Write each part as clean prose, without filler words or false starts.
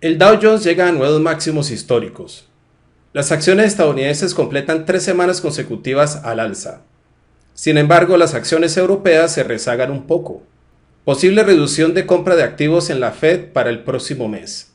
El Dow Jones llega a nuevos máximos históricos. Las acciones estadounidenses completan 3 semanas consecutivas al alza. Sin embargo, las acciones europeas se rezagan un poco. Posible reducción de compra de activos en la Fed para el próximo mes.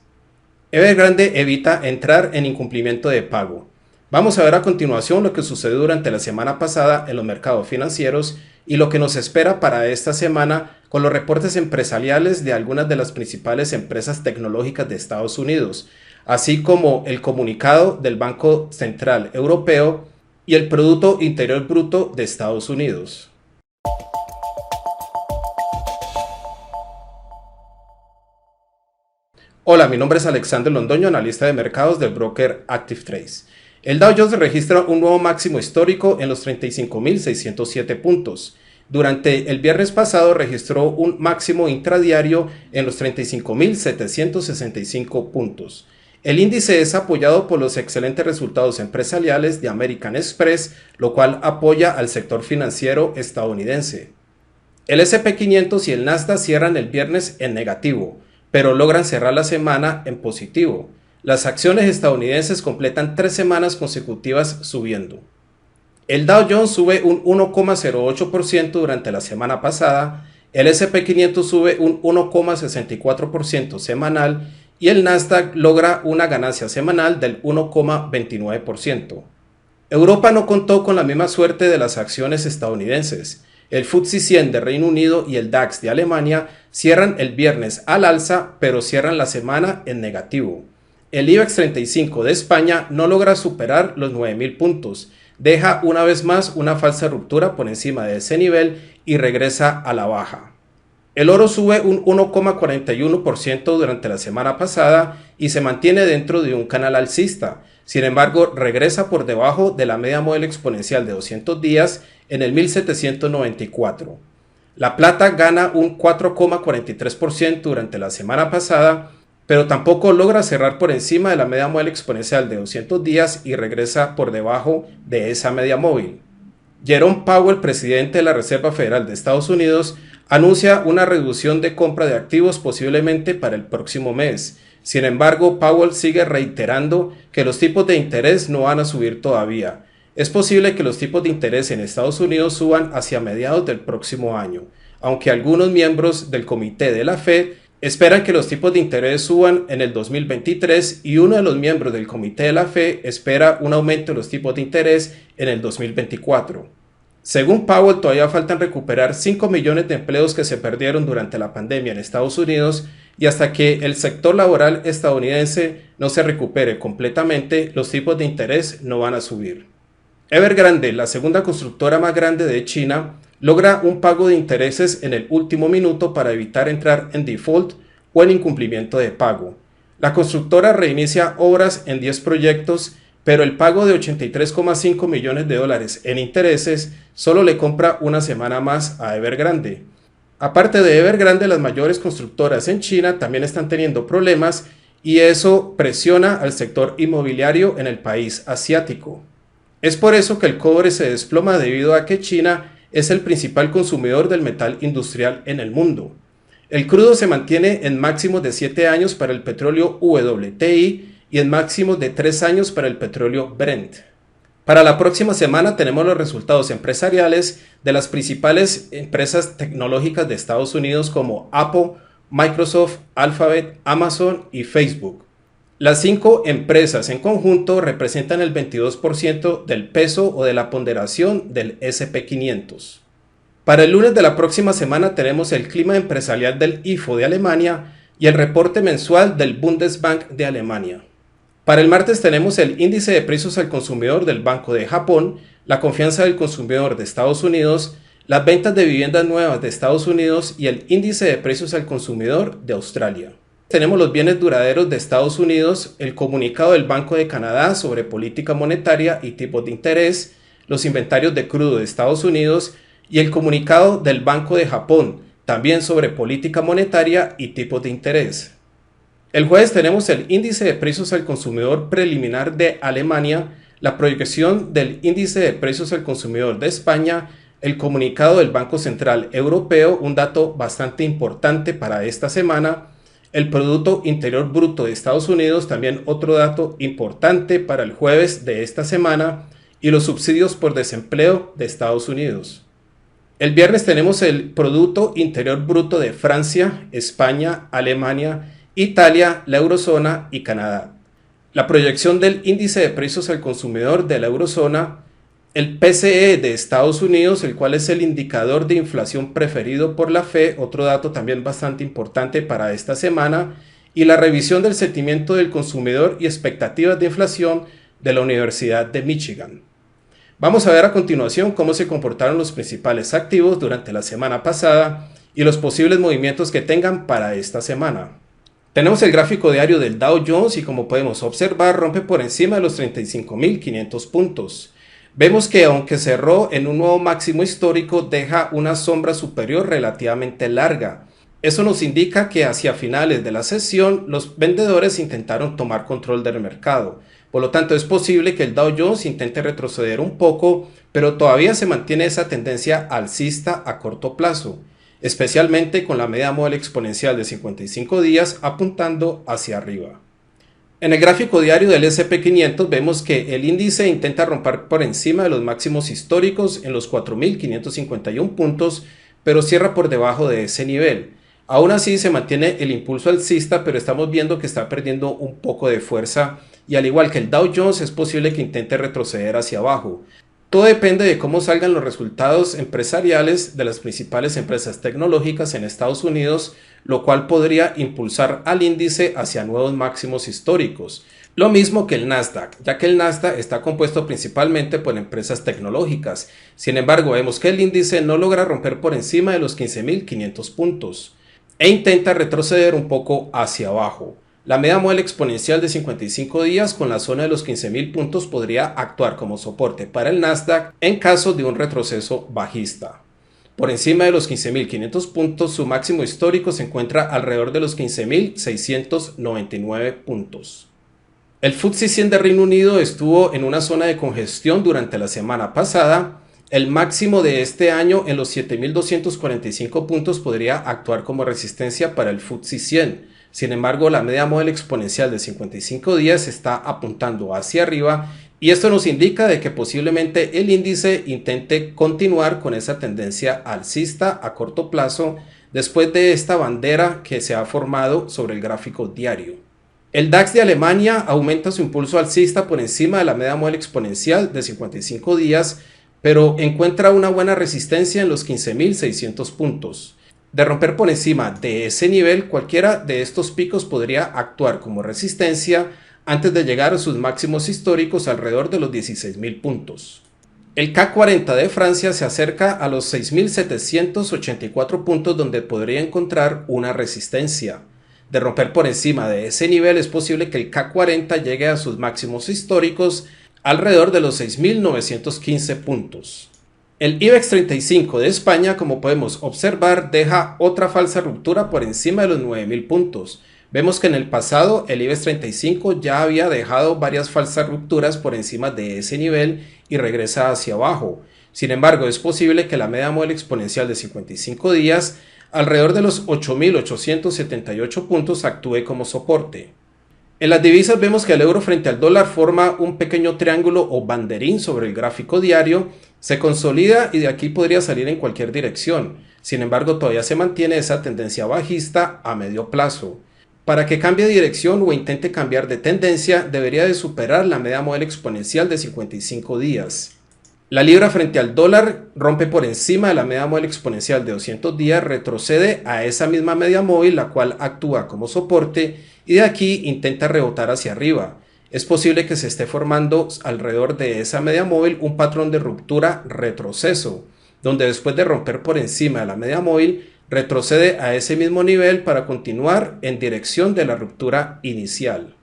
Evergrande evita entrar en incumplimiento de pago. Vamos a ver a continuación lo que sucedió durante la semana pasada en los mercados financieros y lo que nos espera para esta semana con los reportes empresariales de algunas de las principales empresas tecnológicas de Estados Unidos, así como el comunicado del Banco Central Europeo y el Producto Interior Bruto de Estados Unidos. Hola, mi nombre es Alexander Londoño, analista de mercados del broker Active Trades. El Dow Jones registra un nuevo máximo histórico en los 35.607 puntos. Durante el viernes pasado registró un máximo intradiario en los 35.765 puntos. El índice es apoyado por los excelentes resultados empresariales de American Express, lo cual apoya al sector financiero estadounidense. El S&P 500 y el Nasdaq cierran el viernes en negativo, pero logran cerrar la semana en positivo. Las acciones estadounidenses completan 3 semanas consecutivas subiendo. El Dow Jones sube un 1,08% durante la semana pasada, el S&P 500 sube un 1,64% semanal y el Nasdaq logra una ganancia semanal del 1,29%. Europa no contó con la misma suerte de las acciones estadounidenses. El FTSE 100 de Reino Unido y el DAX de Alemania cierran el viernes al alza, pero cierran la semana en negativo. El IBEX 35 de España no logra superar los 9.000 puntos, deja una vez más una falsa ruptura por encima de ese nivel y regresa a la baja. El oro sube un 1,41% durante la semana pasada y se mantiene dentro de un canal alcista. Sin embargo, regresa por debajo de la media móvil exponencial de 200 días en el 1794. La plata gana un 4,43% durante la semana pasada, pero tampoco logra cerrar por encima de la media móvil exponencial de 200 días y regresa por debajo de esa media móvil. Jerome Powell, presidente de la Reserva Federal de Estados Unidos, anuncia una reducción de compra de activos posiblemente para el próximo mes. Sin embargo, Powell sigue reiterando que los tipos de interés no van a subir todavía. Es posible que los tipos de interés en Estados Unidos suban hacia mediados del próximo año, aunque algunos miembros del comité de la Fed esperan que los tipos de interés suban en el 2023 y uno de los miembros del comité de la Fed espera un aumento de los tipos de interés en el 2024. Según Powell, todavía faltan recuperar 5 millones de empleos que se perdieron durante la pandemia en Estados Unidos y hasta que el sector laboral estadounidense no se recupere completamente, los tipos de interés no van a subir. Evergrande, la segunda constructora más grande de China, logra un pago de intereses en el último minuto para evitar entrar en default o en incumplimiento de pago. La constructora reinicia obras en 10 proyectos, pero el pago de 83,5 millones de dólares en intereses solo le compra una semana más a Evergrande. Aparte de Evergrande, las mayores constructoras en China también están teniendo problemas y eso presiona al sector inmobiliario en el país asiático. Es por eso que el cobre se desploma debido a que China es el principal consumidor del metal industrial en el mundo. El crudo se mantiene en máximos de 7 años para el petróleo WTI y en máximos de 3 años para el petróleo Brent. Para la próxima semana tenemos los resultados empresariales de las principales empresas tecnológicas de Estados Unidos como Apple, Microsoft, Alphabet, Amazon y Facebook. Las 5 empresas en conjunto representan el 22% del peso o de la ponderación del S&P 500. Para el lunes de la próxima semana tenemos el clima empresarial del IFO de Alemania y el reporte mensual del Bundesbank de Alemania. Para el martes tenemos el índice de precios al consumidor del Banco de Japón, la confianza del consumidor de Estados Unidos, las ventas de viviendas nuevas de Estados Unidos y el índice de precios al consumidor de Australia. Tenemos los bienes duraderos de Estados Unidos, el comunicado del Banco de Canadá sobre política monetaria y tipos de interés, los inventarios de crudo de Estados Unidos y el comunicado del Banco de Japón, también sobre política monetaria y tipos de interés. El jueves tenemos el índice de precios al consumidor preliminar de Alemania, la proyección del índice de precios al consumidor de España, el comunicado del Banco Central Europeo, un dato bastante importante para esta semana, el Producto Interior Bruto de Estados Unidos, también otro dato importante para el jueves de esta semana, y los subsidios por desempleo de Estados Unidos. El viernes tenemos el Producto Interior Bruto de Francia, España, Alemania, Italia, la Eurozona y Canadá. La proyección del índice de precios al consumidor de la Eurozona, el PCE de Estados Unidos, el cual es el indicador de inflación preferido por la Fed, otro dato también bastante importante para esta semana, y la revisión del sentimiento del consumidor y expectativas de inflación de la Universidad de Michigan. Vamos a ver a continuación cómo se comportaron los principales activos durante la semana pasada y los posibles movimientos que tengan para esta semana. Tenemos el gráfico diario del Dow Jones y como podemos observar rompe por encima de los 35.500 puntos. Vemos que aunque cerró en un nuevo máximo histórico deja una sombra superior relativamente larga. Eso nos indica que hacia finales de la sesión los vendedores intentaron tomar control del mercado. Por lo tanto, es posible que el Dow Jones intente retroceder un poco, pero todavía se mantiene esa tendencia alcista a corto plazo, especialmente con la media móvil exponencial de 55 días apuntando hacia arriba. En el gráfico diario del S&P 500 vemos que el índice intenta romper por encima de los máximos históricos en los 4.551 puntos, pero cierra por debajo de ese nivel. Aún así se mantiene el impulso alcista, pero estamos viendo que está perdiendo un poco de fuerza y al igual que el Dow Jones es posible que intente retroceder hacia abajo. Todo depende de cómo salgan los resultados empresariales de las principales empresas tecnológicas en Estados Unidos, lo cual podría impulsar al índice hacia nuevos máximos históricos. Lo mismo que el Nasdaq, ya que el Nasdaq está compuesto principalmente por empresas tecnológicas. Sin embargo, vemos que el índice no logra romper por encima de los 15.500 puntos e intenta retroceder un poco hacia abajo. La media móvil exponencial de 55 días con la zona de los 15.000 puntos podría actuar como soporte para el Nasdaq en caso de un retroceso bajista. Por encima de los 15.500 puntos, su máximo histórico se encuentra alrededor de los 15.699 puntos. El FTSE 100 de Reino Unido estuvo en una zona de congestión durante la semana pasada. El máximo de este año en los 7.245 puntos podría actuar como resistencia para el FTSE 100. Sin embargo, la media móvil exponencial de 55 días está apuntando hacia arriba y esto nos indica de que posiblemente el índice intente continuar con esa tendencia alcista a corto plazo después de esta bandera que se ha formado sobre el gráfico diario. El DAX de Alemania aumenta su impulso alcista por encima de la media móvil exponencial de 55 días, pero encuentra una buena resistencia en los 15.600 puntos. De romper por encima de ese nivel, cualquiera de estos picos podría actuar como resistencia antes de llegar a sus máximos históricos alrededor de los 16.000 puntos. El CAC 40 de Francia se acerca a los 6.784 puntos donde podría encontrar una resistencia. De romper por encima de ese nivel es posible que el CAC 40 llegue a sus máximos históricos alrededor de los 6.915 puntos. El IBEX 35 de España, como podemos observar, deja otra falsa ruptura por encima de los 9.000 puntos. Vemos que en el pasado el IBEX 35 ya había dejado varias falsas rupturas por encima de ese nivel y regresa hacia abajo. Sin embargo, es posible que la media móvil exponencial de 55 días, alrededor de los 8.878 puntos, actúe como soporte. En las divisas vemos que el euro frente al dólar forma un pequeño triángulo o banderín sobre el gráfico diario, se consolida y de aquí podría salir en cualquier dirección. Sin embargo, todavía se mantiene esa tendencia bajista a medio plazo. Para que cambie de dirección o intente cambiar de tendencia, debería de superar la media móvil exponencial de 55 días. La libra frente al dólar rompe por encima de la media móvil exponencial de 200 días, retrocede a esa misma media móvil, la cual actúa como soporte y de aquí intenta rebotar hacia arriba. Es posible que se esté formando alrededor de esa media móvil un patrón de ruptura retroceso, donde después de romper por encima de la media móvil, retrocede a ese mismo nivel para continuar en dirección de la ruptura inicial.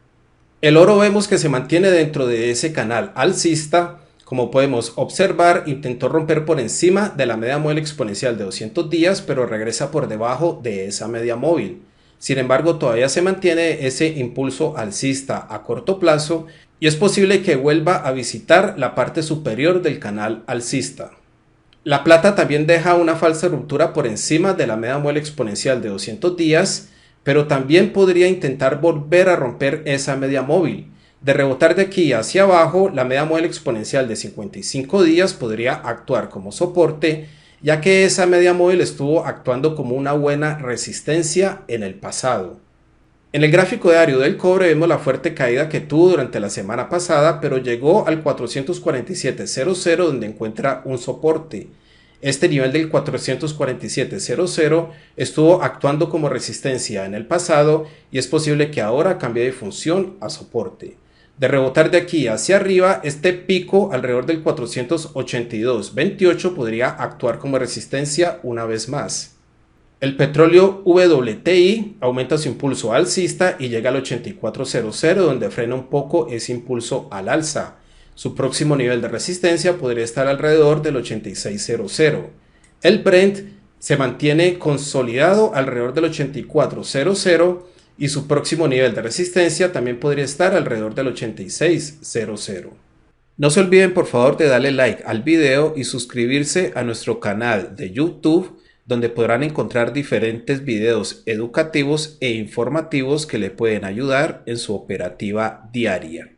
El oro vemos que se mantiene dentro de ese canal alcista. Como podemos observar, intentó romper por encima de la media móvil exponencial de 200 días, pero regresa por debajo de esa media móvil. Sin embargo, todavía se mantiene ese impulso alcista a corto plazo y es posible que vuelva a visitar la parte superior del canal alcista. La plata también deja una falsa ruptura por encima de la media móvil exponencial de 200 días, pero también podría intentar volver a romper esa media móvil. De rebotar de aquí hacia abajo, la media móvil exponencial de 55 días podría actuar como soporte, ya que esa media móvil estuvo actuando como una buena resistencia en el pasado. En el gráfico diario del cobre vemos la fuerte caída que tuvo durante la semana pasada, pero llegó al 447.00 donde encuentra un soporte. Este nivel del 447.00 estuvo actuando como resistencia en el pasado y es posible que ahora cambie de función a soporte. De rebotar de aquí hacia arriba, este pico alrededor del 482.28 podría actuar como resistencia una vez más. El petróleo WTI aumenta su impulso alcista y llega al 84.00 donde frena un poco ese impulso al alza. Su próximo nivel de resistencia podría estar alrededor del 86.00. El Brent se mantiene consolidado alrededor del 84.00 y su próximo nivel de resistencia también podría estar alrededor del 86.00. No se olviden por favor de darle like al video y suscribirse a nuestro canal de YouTube, donde podrán encontrar diferentes videos educativos e informativos que le pueden ayudar en su operativa diaria.